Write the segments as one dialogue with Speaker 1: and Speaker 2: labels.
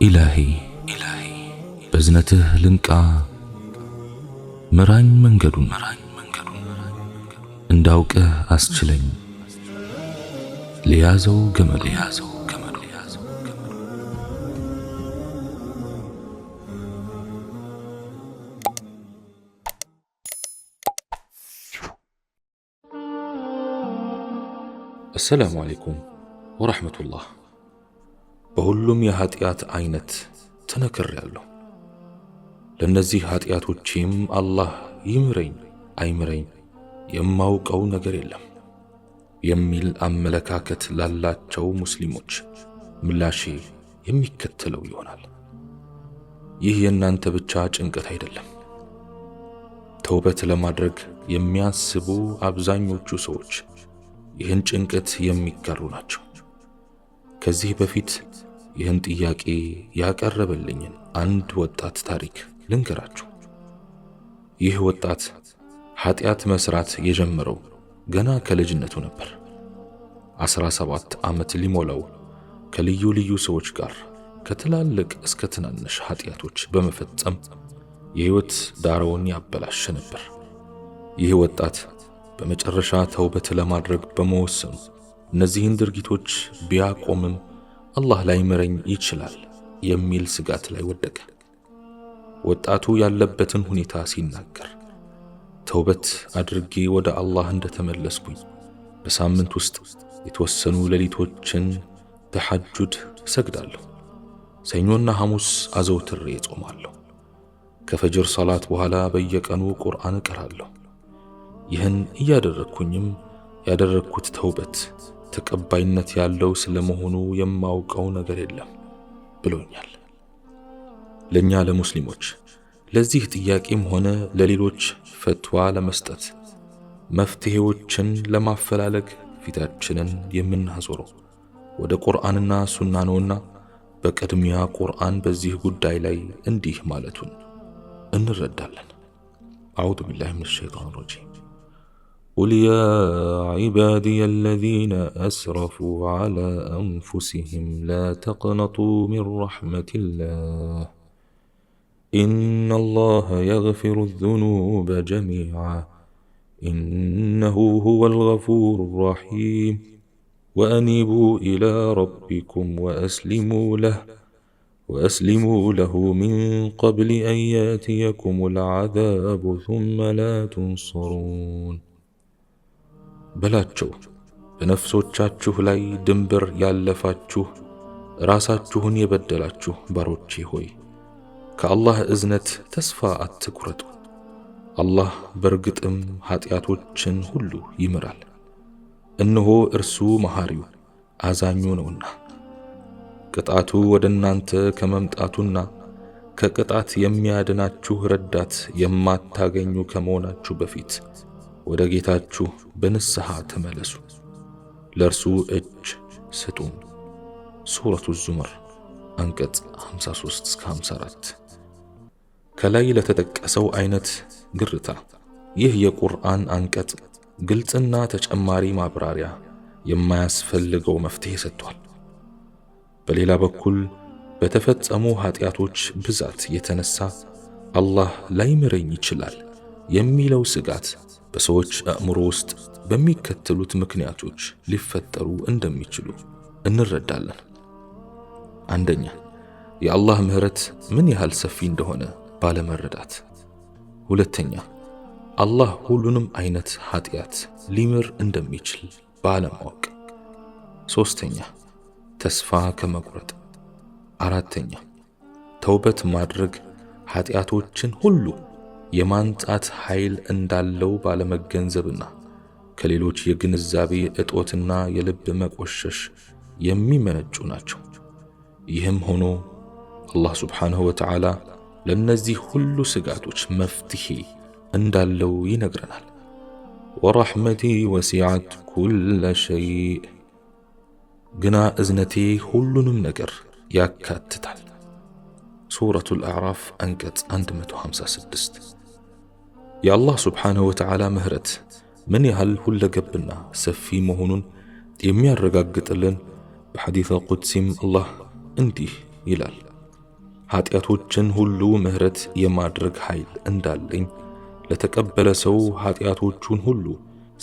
Speaker 1: إلهي بزنته لنكا مران منجدون انداوك أسجلين ليازو جمل السلام عليكم ورحمة الله. በሁሉም የኃጢአት አይነት ተነክሬያለሁ። ለነዚህ ኃጢአቶቼም አላህ ይምረኝ አይምረኝ የማውቀው ነገር የለም የሚል አመለካከት ላላቸው ሙስሊሞች ምላሼ የሚከተለው ይሆናል። ይህ የእናንተ ብቻ ጭንቀት አይደለም። ተውበት ለማድረግ የሚያስቡ አብዛኞቹ ሰዎች ይህን ጭንቀት የሚጋሩ ናቸው። ከዚህ በፊት ይህን ጥያቄ ያቀረበልኝን አንድ ወጣት ታሪክ ልንገራችሁ። ይህ ወጣት ኃጢአት መስራት የጀመረው ገና ከልጅነቱ ነበር። 17 ዓመት ሊሞላው ከልዩ ልዩ ሰዎች ጋር ከትላልቅ እስከ ትናንሽ ኃጢአቶች በመፈጸም የህይወት ዳራውን ያበላሸ ነበር። ይህ ወጣት በመጨረሻ ተውበት ለማድረግ በመወሰኑ እነዚህን ድርጊቶች ቢያቆምም አላህ ላይምረኝ ይችላል የሚል ስጋት ላይ ወደቀ። ወጣቱ ያለበትን ሁኔታ ሲናገር ተውበት አድርጌ ወደ አላህ እንደተመለስኩኝ በሳምንት ውስጥ የተወሰኑ ሌሊቶችን ተሐጁድ እሰግዳለሁ። ሰኞና ሐሙስ አዘውትሬ እጾማለሁ። ከፈጅር ሰላት በኋላ በየቀኑ ቁርአን እቀራለሁ። ይህን እያደረግኩኝም ያደረግኩት ተውበት ተቀባይነት ያለው ስለመሆኑ የማውቀው ነገር የለም ብሎኛል። ለኛ ለሙስሊሞች ለዚህ ጥያቄም ሆነ ለሌሎች ፈትዋ ለመስጠት መፍትሄዎችን ለማፈላለግ ፊታችንን የምናዞረው ወደ ቁርአንና ሱና ነውና በቅድሚያ ቁርአን በዚህ ጉዳይ ላይ እንዲህ ማለቱን እንረዳለን። አዑዙ ቢላሂ ሚነሽ ሸይጣኒ ረጂም قل يا عبادي الذين أسرفوا على أنفسهم لا تقنطوا من رحمة الله إن الله يغفر الذنوب جميعا إنه هو الغفور الرحيم وأنيبوا إلى ربكم وأسلموا له من قبل أن يأتيكم العذاب ثم لا تنصرون በላቸው በነፍሶቻችሁ ላይ ድንበር ያለፋችሁ ራሳችሁን የበደላችሁ ባሮቼ ሆይ ከአላህ እዝነት ተስፋ አትቁረጡ። አላህ በርግጥም ኃጢአቶችን ሁሉ ይምራል። እነሆ እርሱ መሐሪው አዛኙ ነውና። ቅጣቱ ወደ እናንተ ከመምጣቱና ከቅጣት የሚያድናችሁ ረዳት የማታገኙ ከመሆናችሁ በፊት ወደ ጌታችሁ በንስሐ ተመለሱ፣ ለእርሱ እጅ ስጡም። ሱረቱ ዙመር አንቀጽ 53 እስከ 54። ከላይ ለተጠቀሰው አይነት ግርታ ይህ የቁርአን አንቀጽ ግልጽና ተጨማሪ ማብራሪያ የማያስፈልገው መፍትሄ ሰጥቷል። በሌላ በኩል በተፈጸሙ ኃጢአቶች ብዛት የተነሳ አላህ ላይምረኝ ይችላል የሚለው ስጋት በሰዎች አእምሮ ውስጥ በሚከተሉት ምክንያቶች ሊፈጠሩ እንደሚችሉ እንረዳለን። አንደኛ፣ የአላህ ምህረት ምን ያህል ሰፊ እንደሆነ ባለመረዳት። ሁለተኛ፣ አላህ ሁሉንም አይነት ኃጢአት ሊምር እንደሚችል ባለማወቅ። ሶስተኛ፣ ተስፋ ከመቁረጥ። አራተኛ፣ ተውበት ማድረግ ኃጢአቶችን ሁሉ የማንጻት ኃይል እንዳለው ባለመገንዘብና ከሌሎች የግንዛቤ እጦትና የልብ መቆሸሽ የሚመነጩ ናቸው። ይህም ሆኖ አላህ ሱብሓነሁ ወተዓላ ለነዚህ ሁሉ ስጋቶች መፍትሄ እንዳለው ይነግረናል። ወረሕመቲ ወሲዐት ኩለ ሸይእ፣ ግና እዝነቴ ሁሉንም ነገር ያካትታል። ሱረቱል አዕራፍ አንቀጽ 156። የአላህ ሱብሓነሁ ወተዓላ ምህረት ምን ያህል ሁለገብና ሰፊ መሆኑን የሚያረጋግጥልን በሐዲስ ቁድሲም አላህ እንዲህ ይላል፣ ኃጢአቶችን ሁሉ ምህረት የማድረግ ኃይል እንዳለኝ ለተቀበለ ሰው ኃጢአቶቹን ሁሉ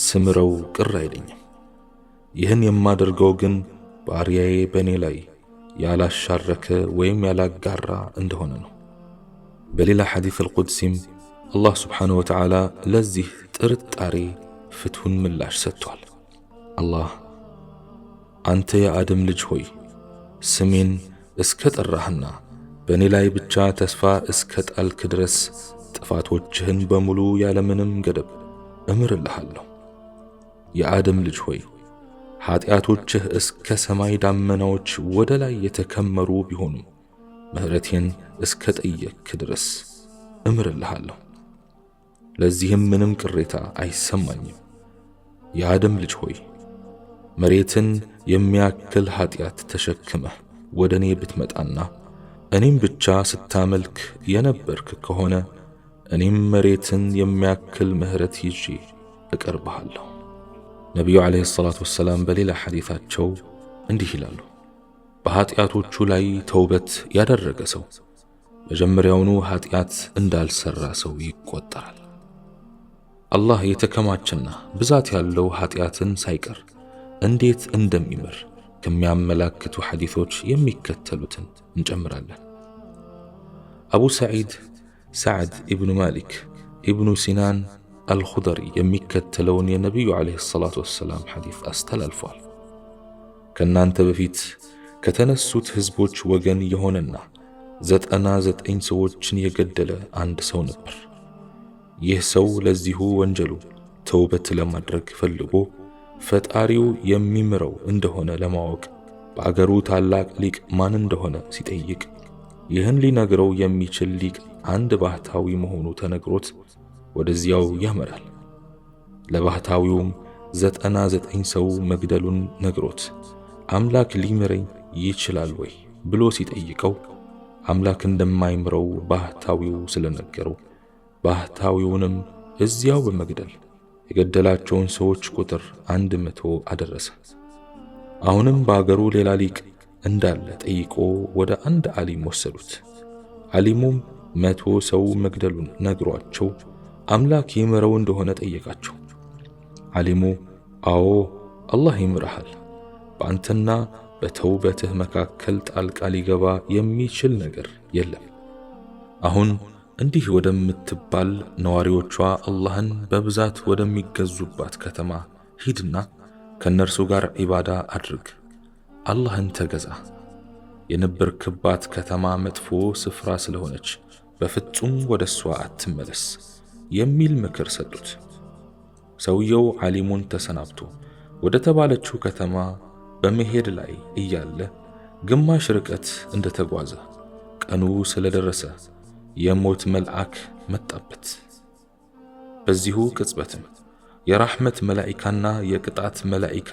Speaker 1: ስምረው ቅር አይለኝም። ይህን የማደርገው ግን ባሪያዬ በእኔ ላይ ያላሻረከ ወይም ያላጋራ እንደሆነ ነው። በሌላ ሐዲስ አልቁድሲም አላህ ስብሓነሁ ወተዓላ ለዚህ ጥርጣሬ ፍቱን ምላሽ ሰጥቷል። አላህ አንተ የአደም ልጅ ሆይ ስሜን እስከ ጠራህና በእኔ ላይ ብቻ ተስፋ እስከ ጣልክ ድረስ ጥፋቶችህን በሙሉ ያለምንም ገደብ እምርልሃለሁ። የአደም ልጅ ሆይ ኃጢአቶችህ እስከ ሰማይ ዳመናዎች ወደ ላይ የተከመሩ ቢሆኑም ምህረቴን እስከ ጠየቅክ ድረስ እምርልሃለሁ። ለዚህም ምንም ቅሬታ አይሰማኝም። የአደም ልጅ ሆይ መሬትን የሚያክል ኃጢአት ተሸክመህ ወደ እኔ ብትመጣና እኔም ብቻ ስታመልክ የነበርክ ከሆነ እኔም መሬትን የሚያክል ምህረት ይዤ እቀርብሃለሁ። ነቢዩ ዓለይሂ ሰላቱ ወሰላም በሌላ ሐዲታቸው እንዲህ ይላሉ፣ በኃጢአቶቹ ላይ ተውበት ያደረገ ሰው መጀመሪያውኑ ኃጢአት እንዳልሰራ ሰው ይቆጠራል። አላህ የተከማቸና ብዛት ያለው ኃጢአትን ሳይቀር እንዴት እንደሚምር ከሚያመላክቱ ሐዲሶች የሚከተሉትን እንጨምራለን። አቡ ሰዒድ ሰዕድ ኢብኑ ማሊክ ኢብኑ ሲናን አልኹደሪ የሚከተለውን የነቢዩ ዓለይሂ ሰላቱ ወሰላም ሐዲስ አስተላልፏል። ከእናንተ በፊት ከተነሱት ሕዝቦች ወገን የሆነና 99 ሰዎችን የገደለ አንድ ሰው ነበር። ይህ ሰው ለዚሁ ወንጀሉ ተውበት ለማድረግ ፈልጎ ፈጣሪው የሚምረው እንደሆነ ለማወቅ በአገሩ ታላቅ ሊቅ ማን እንደሆነ ሲጠይቅ ይህን ሊነግረው የሚችል ሊቅ አንድ ባህታዊ መሆኑ ተነግሮት ወደዚያው ያመራል። ለባህታዊውም 99 ሰው መግደሉን ነግሮት አምላክ ሊምረኝ ይችላል ወይ ብሎ ሲጠይቀው አምላክ እንደማይምረው ባህታዊው ስለነገረው ባህታዊውንም እዚያው በመግደል የገደላቸውን ሰዎች ቁጥር 100 አደረሰ። አሁንም በአገሩ ሌላ ሊቅ እንዳለ ጠይቆ ወደ አንድ ዓሊም ወሰዱት። ዓሊሙም 100 ሰው መግደሉን ነግሯቸው አምላክ ይምረው እንደሆነ ጠየቃቸው። ዓሊሙ አዎ አላህ ይምርሃል፣ በአንተና በተውበትህ መካከል ጣልቃ ሊገባ የሚችል ነገር የለም። አሁን እንዲህ ወደምትባል ነዋሪዎቿ አላህን በብዛት ወደሚገዙባት ከተማ ሂድና ከነርሱ ጋር ዒባዳ አድርግ፣ አላህን ተገዛ። የነበርክባት ከተማ መጥፎ ስፍራ ስለሆነች በፍጹም ወደሷ አትመለስ የሚል ምክር ሰጡት። ሰውየው ዓሊሙን ተሰናብቶ ወደ ተባለችው ከተማ በመሄድ ላይ እያለ ግማሽ ርቀት እንደተጓዘ ቀኑ ስለደረሰ የሞት መልአክ መጣበት። በዚሁ ቅጽበትም የራህመት መላኢካና የቅጣት መላኢካ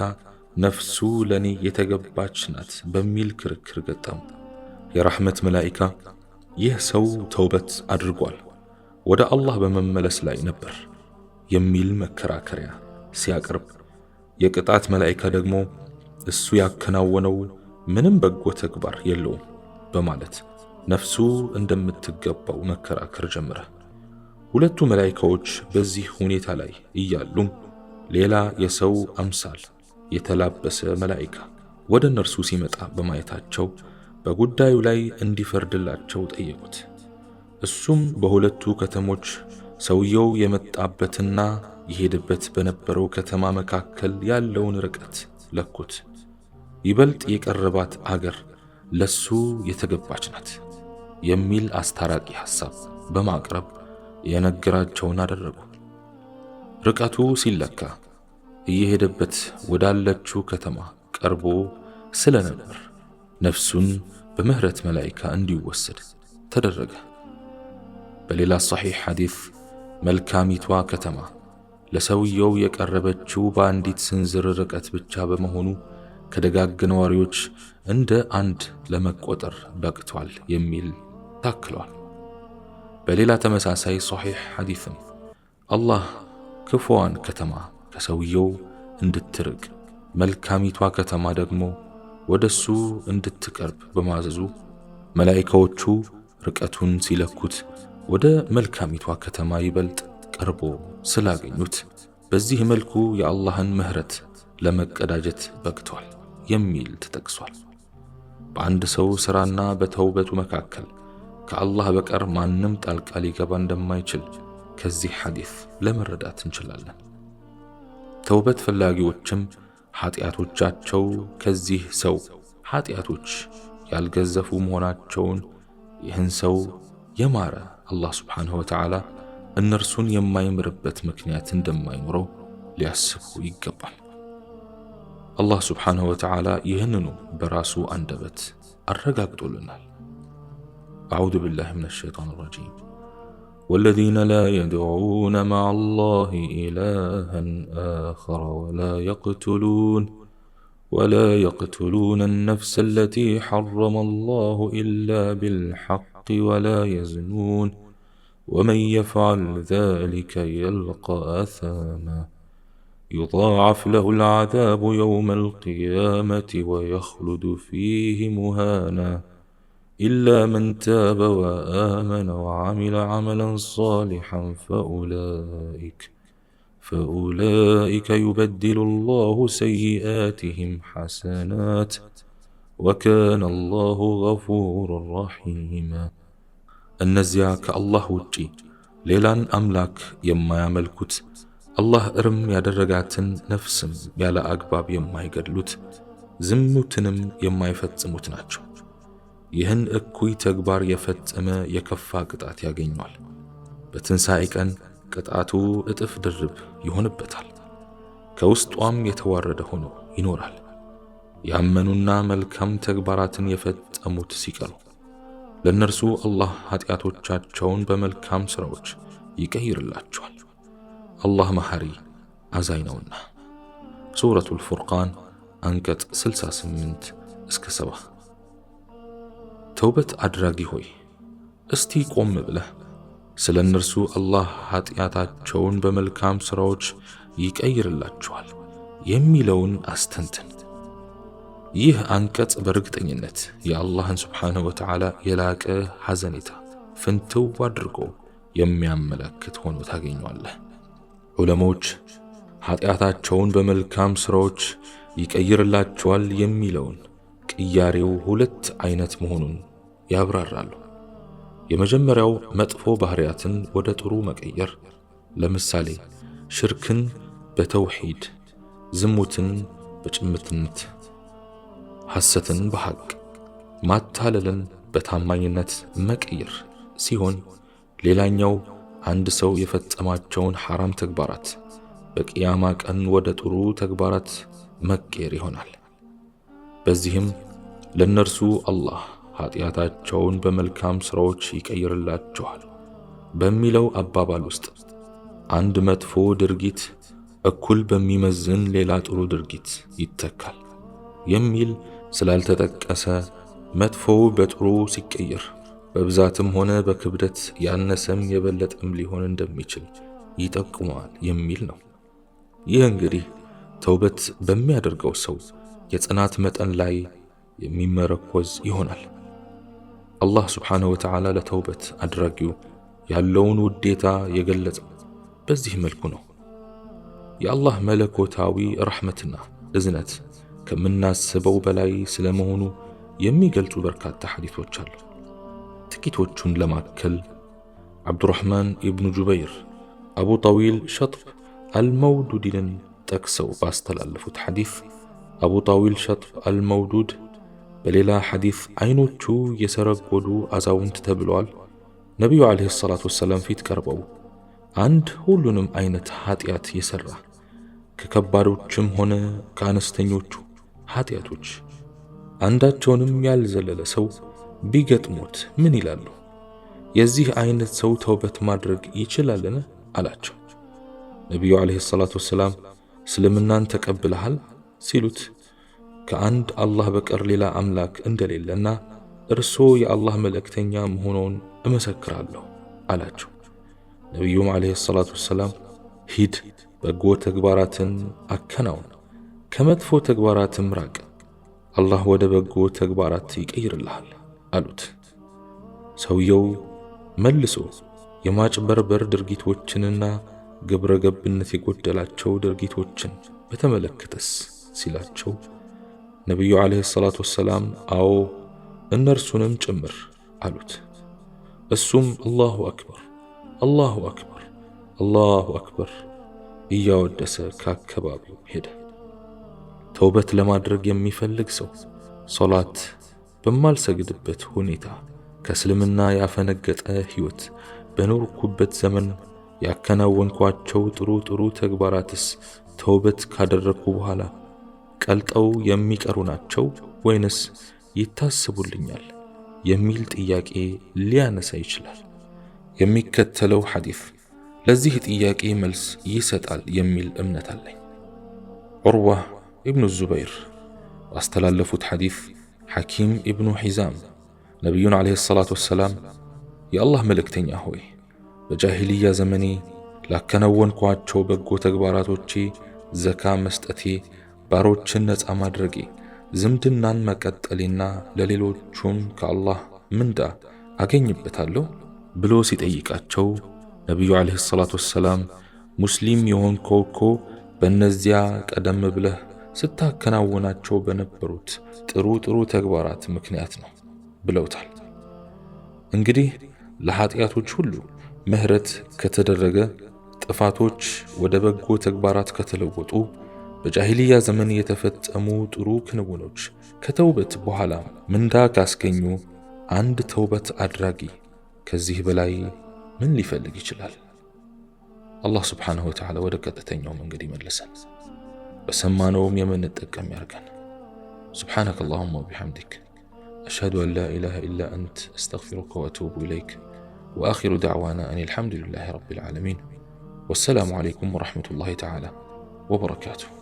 Speaker 1: ነፍሱ ለኔ የተገባች ናት በሚል ክርክር ገጠሙ። የራህመት መላኢካ ይህ ሰው ተውበት አድርጓል፣ ወደ አላህ በመመለስ ላይ ነበር የሚል መከራከሪያ ሲያቀርብ፣ የቅጣት መላኢካ ደግሞ እሱ ያከናወነው ምንም በጎ ተግባር የለውም በማለት ነፍሱ እንደምትገባው መከራከር ጀመረ። ሁለቱ መላኢካዎች በዚህ ሁኔታ ላይ እያሉም ሌላ የሰው አምሳል የተላበሰ መላኢካ ወደ እነርሱ ሲመጣ በማየታቸው በጉዳዩ ላይ እንዲፈርድላቸው ጠየቁት። እሱም በሁለቱ ከተሞች ሰውየው የመጣበትና የሄደበት በነበረው ከተማ መካከል ያለውን ርቀት ለኩት። ይበልጥ የቀረባት አገር ለሱ የተገባች ናት የሚል አስታራቂ ሐሳብ በማቅረብ የነገራቸውን አደረጉ። ርቀቱ ሲለካ እየሄደበት ወዳለችው ከተማ ቀርቦ ስለነበር ነፍሱን በምህረት መላኢካ እንዲወሰድ ተደረገ። በሌላ ሰሒሕ ሐዲስ መልካሚቷ ከተማ ለሰውየው የቀረበችው በአንዲት ስንዝር ርቀት ብቻ በመሆኑ ከደጋግ ነዋሪዎች እንደ አንድ ለመቆጠር በቅቷል የሚል ታክሏል። በሌላ ተመሳሳይ ሰሒሕ ሐዲስም አላህ ክፉዋን ከተማ ከሰውየው እንድትርቅ መልካሚቷ ከተማ ደግሞ ወደሱ እንድትቀርብ በማዘዙ መላኢካዎቹ ርቀቱን ሲለኩት ወደ መልካሚቷ ከተማ ይበልጥ ቀርቦ ስላገኙት በዚህ መልኩ የአላህን ምህረት ለመቀዳጀት በቅቷል የሚል ተጠቅሷል። በአንድ ሰው ሥራና በተውበቱ መካከል ከአላህ በቀር ማንም ጣልቃ ሊገባ እንደማይችል ከዚህ ሐዲስ ለመረዳት እንችላለን። ተውበት ፈላጊዎችም ኃጢአቶቻቸው ከዚህ ሰው ኃጢአቶች ያልገዘፉ መሆናቸውን ይህን ሰው የማረ አላህ ስብሓንሁ ወተዓላ እነርሱን የማይምርበት ምክንያት እንደማይኖረው ሊያስቡ ይገባል። አላህ ስብሓንሁ ወተዓላ ይህንኑ በራሱ አንደበት አረጋግጦልናል። አዑዙ ቢላሂ ሚነ ሸይጣን ረጂም والذين لا يدعون مع الله إلها آخر ولا يقتلون النفس التي حرم الله إلا بالحق ولا يزنون ومن يفعل ذلك يلقى أثاما يضاعف له العذاب يوم القيامة ويخلد فيه مهانا إلا من تاب وآمن وعمل عملا صالحا فأولئك يبدل الله سيئاتهم حسنات وكان الله غفورا رحيما النزيع كالله وجي ليلان أملاك يما يملكوت الله ارم يدرجاتن نفسم يالا أقباب يما يقدلوت زموتنم يما يفتموت ناتشو ይህን እኩይ ተግባር የፈጸመ የከፋ ቅጣት ያገኛል። በትንሣኤ ቀን ቅጣቱ እጥፍ ድርብ ይሆንበታል። ከውስጧም የተዋረደ ሆኖ ይኖራል። ያመኑና መልካም ተግባራትን የፈጸሙት ሲቀሩ ለነርሱ አላህ ኃጢአቶቻቸውን በመልካም ሥራዎች ይቀይርላቸዋል። አላህ መሐሪ አዛኝ ነውና። ሱረቱል ፉርቃን አንቀጽ 68 እስከ 70። ተውበት አድራጊ ሆይ እስቲ ቆም ብለህ ስለ እነርሱ አላህ ኃጢአታቸውን በመልካም ሥራዎች ይቀይርላቸዋል የሚለውን አስተንትን። ይህ አንቀጽ በእርግጠኝነት የአላህን ስብሓንሁ ወተዓላ የላቀ ሐዘኔታ ፍንትው አድርጎ የሚያመለክት ሆኖ ታገኘዋለህ። ዑለሞች ኃጢአታቸውን በመልካም ሥራዎች ይቀይርላቸዋል የሚለውን ቅያሬው ሁለት አይነት መሆኑን ያብራራሉ። የመጀመሪያው መጥፎ ባህሪያትን ወደ ጥሩ መቀየር፣ ለምሳሌ ሽርክን በተውሂድ፣ ዝሙትን በጭምትነት፣ ሐሰትን በሐቅ፣ ማታለልን በታማኝነት መቀየር ሲሆን፣ ሌላኛው አንድ ሰው የፈጸማቸውን ሐራም ተግባራት በቂያማ ቀን ወደ ጥሩ ተግባራት መቀየር ይሆናል። በዚህም ለነርሱ አላህ ኃጢአታቸውን በመልካም ሥራዎች ይቀይርላቸዋል በሚለው አባባል ውስጥ አንድ መጥፎ ድርጊት እኩል በሚመዝን ሌላ ጥሩ ድርጊት ይተካል የሚል ስላልተጠቀሰ መጥፎው በጥሩ ሲቀየር በብዛትም ሆነ በክብደት ያነሰም የበለጠም ሊሆን እንደሚችል ይጠቁማል የሚል ነው። ይህ እንግዲህ ተውበት በሚያደርገው ሰው የጽናት መጠን ላይ የሚመረኮዝ ይሆናል። አላህ ስብሓንሁ ወተዓላ ለተውበት አድራጊው ያለውን ውዴታ የገለጸው በዚህ መልኩ ነው። የአላህ መለኮታዊ ረሕመትና እዝነት ከምናስበው በላይ ስለመሆኑ የሚገልጹ በርካታ ሐዲሶች አሉ። ጥቂቶቹን ለማከል ዓብዱራሕማን ኢብኑ ጁበይር አቡ ጠዊል ሸጥብ አልመውዱድን ጠቅሰው ባስተላለፉት ሐዲስ አቡ ጠዊል ሸጥብ አልመውዱድ በሌላ ሐዲስ አይኖቹ የሰረጎዱ አዛውንት ተብሏል። ነቢዩ ዓለይሂ ሰላቱ ወሰላም ፊት ቀርበው አንድ ሁሉንም አይነት ኃጢአት የሠራ ከከባዶችም ሆነ ከአነስተኞቹ ኃጢአቶች አንዳቸውንም ያልዘለለ ሰው ቢገጥሙት ምን ይላሉ? የዚህ አይነት ሰው ተውበት ማድረግ ይችላልን? አላቸው። ነቢዩ ዓለይሂ ሰላቱ ወሰላም እስልምናን ተቀብለሃል ሲሉት ከአንድ አላህ በቀር ሌላ አምላክ እንደሌለና እርሶ የአላህ መልእክተኛ መሆኑን እመሰክራለሁ አላቸው። ነቢዩም ዓለይሂ ሰላቱ ወሰላም ሂድ፣ በጎ ተግባራትን አከናውን፣ ከመጥፎ ተግባራትም ራቅ፣ አላህ ወደ በጎ ተግባራት ይቀይርልሃል አሉት። ሰውየው መልሶ የማጭበርበር ድርጊቶችንና ግብረ ገብነት የጎደላቸው ድርጊቶችን በተመለከተስ ሲላቸው ነብዩ አለይሂ ሰላቱ ወሰላም አዎ እነርሱንም ጭምር አሉት። እሱም አላሁ አክበር አላሁ አክበር አላሁ አክበር እያወደሰ ከአካባቢው ሄደ። ተውበት ለማድረግ የሚፈልግ ሰው ሶላት በማልሰግድበት ሁኔታ ከእስልምና ያፈነገጠ ህይወት በኖርኩበት ዘመን ያከናወንኳቸው ጥሩ ተግባራትስ ተውበት ካደረኩ በኋላ ቀልጠው የሚቀሩ ናቸው ወይንስ ይታሰቡልኛል የሚል ጥያቄ ሊያነሳ ይችላል። የሚከተለው ሐዲስ ለዚህ ጥያቄ መልስ ይሰጣል የሚል እምነት አለኝ። ዑርዋ ኢብኑ ዙበይር ባስተላለፉት ሐዲስ ሐኪም ኢብኑ ሒዛም ነቢዩን ዓለይሂ ሰላቱ ወሰላም የአላህ መልእክተኛ ሆይ በጃሂልያ ዘመኔ ላከናወንኳቸው በጎ ተግባራቶቼ ዘካ መስጠቴ፣ ባሮችን ነፃ ማድረጌ፣ ዝምድናን መቀጠሌና ለሌሎቹም ከአላህ ምንዳ አገኝበታለሁ ብሎ ሲጠይቃቸው ነቢዩ ዓለይሂ ሰላቱ ወሰላም ሙስሊም የሆንከው እኮ በእነዚያ ቀደም ብለህ ስታከናወናቸው በነበሩት ጥሩ ተግባራት ምክንያት ነው ብለውታል። እንግዲህ ለኃጢአቶች ሁሉ ምህረት ከተደረገ፣ ጥፋቶች ወደ በጎ ተግባራት ከተለወጡ፣ በጃሂልያ ዘመን የተፈጸሙ ጥሩ ክንውኖች ከተውበት በኋላ ምንዳ ካስገኙ አንድ ተውበት አድራጊ ከዚህ በላይ ምን ሊፈልግ ይችላል? አላህ ስብሓንሁ ወተዓላ ወደ ቀጥተኛው መንገድ ይመልሰን፣ በሰማነውም የምንጠቀም ያርገን። سبحانك اللهم وبحمدك أشهد أن لا إله إلا أنت أستغفرك وأتوب إليك وآخر دعوانا أن الحمد لله رب العالمين والسلام عليكم ورحمة الله تعالى وبركاته.